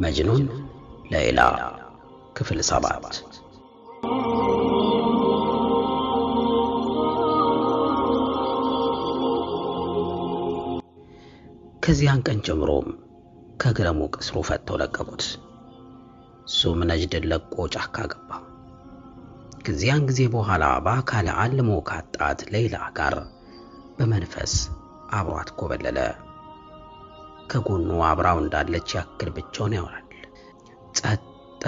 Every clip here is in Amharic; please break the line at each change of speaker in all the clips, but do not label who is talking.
መጅኑን ሌይላ ክፍል 7 ከዚያን ቀን ጀምሮም ከግረሙ ቅስሩ ፈተው ለቀቁት። ሱም ነጅድን ለቆ ጫካ ገባ። ከዚያን ጊዜ በኋላ በአካል አልሞ ካጣት ሌይላ ጋር በመንፈስ አብሯት ኮበለለ። ከጎኑ አብራው እንዳለች ያክል ብቻውን ያወራል። ጸጥ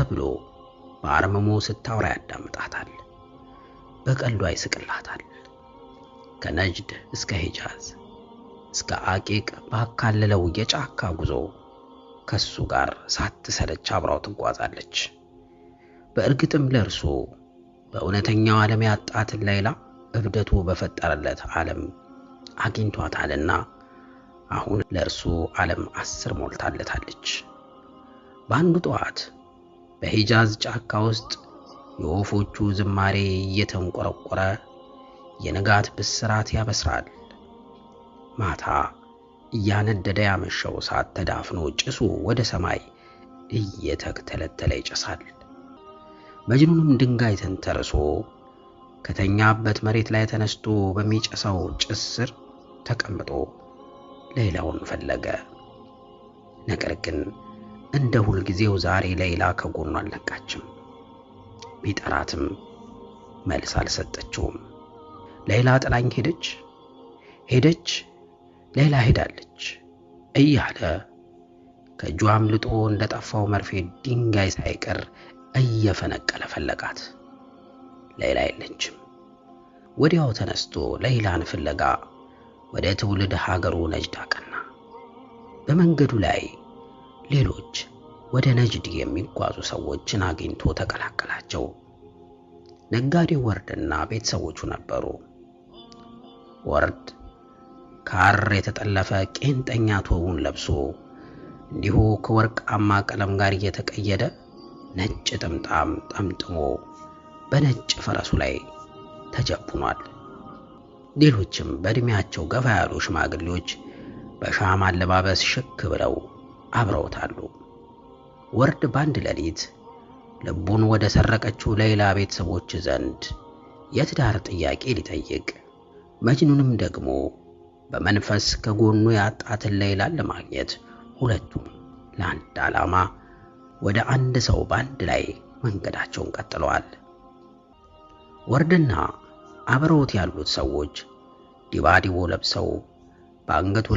ብሎ በአርምሞ ስታወራ ያዳምጣታል። በቀልዷ ይስቅላታል። ከነጅድ እስከ ሂጃዝ እስከ አቂቅ ባካለለው የጫካ ጉዞ ከሱ ጋር ሳትሰለች አብራው ትጓዛለች። በእርግጥም ለርሱ በእውነተኛው ዓለም ያጣትን ሌይላ እብደቱ በፈጠረለት ዓለም አግኝቷታልና አሁን ለርሱ ዓለም 10 ሞልታለታለች። በአንዱ ጠዋት በሂጃዝ ጫካ ውስጥ የወፎቹ ዝማሬ እየተንቆረቆረ የንጋት ብስራት ያበስራል። ማታ እያነደደ ያመሸው እሳት ተዳፍኖ ጭሱ ወደ ሰማይ እየተከተለተለ ይጨሳል። መጅኑንም ድንጋይ ተንተርሶ ከተኛበት መሬት ላይ ተነስቶ በሚጨሰው ጭስ ስር ተቀምጦ ሌይላውን ፈለገ። ነገር ግን እንደ ሁልጊዜው ዛሬ ሌይላ ከጎኑ አልነቃችም። ቢጠራትም መልስ አልሰጠችውም። ሌይላ ጥላኝ ሄደች ሌይላ ሄዳለች እያለ ከእጁ አምልጦ እንደጠፋው መርፌ ድንጋይ ሳይቀር እየፈነቀለ ፈለጋት። ሌይላ የለችም። ወዲያው ተነስቶ ሌይላን ፍለጋ ወደ ትውልድ ሀገሩ ነጅድ አቀና። በመንገዱ ላይ ሌሎች ወደ ነጅድ የሚጓዙ ሰዎችን አግኝቶ ተቀላቀላቸው። ነጋዴው ወርድና ቤተሰቦቹ ነበሩ። ወርድ ካር የተጠለፈ ቄንጠኛ ቶቡን ለብሶ እንዲሁ ከወርቃማ ቀለም ጋር እየተቀየደ ነጭ ጥምጣም ጠምጥሞ በነጭ ፈረሱ ላይ ተጀቡኗል። ሌሎችም በእድሜያቸው ገፋ ያሉ ሽማግሌዎች በሻማ አለባበስ ሽክ ብለው አብረውታሉ። ወርድ ባንድ ሌሊት ልቡን ወደ ሰረቀችው ሌይላ ቤተሰቦች ዘንድ የትዳር ጥያቄ ሊጠይቅ፣ መጅኑንም ደግሞ በመንፈስ ከጎኑ ያጣትን ሌይላን ለማግኘት ሁለቱም ለአንድ ዓላማ ወደ አንድ ሰው ባንድ ላይ መንገዳቸውን ቀጥለዋል። ወርድና አብረውት ያሉት ሰዎች ዲባዲቦ ለብሰው በአንገቱ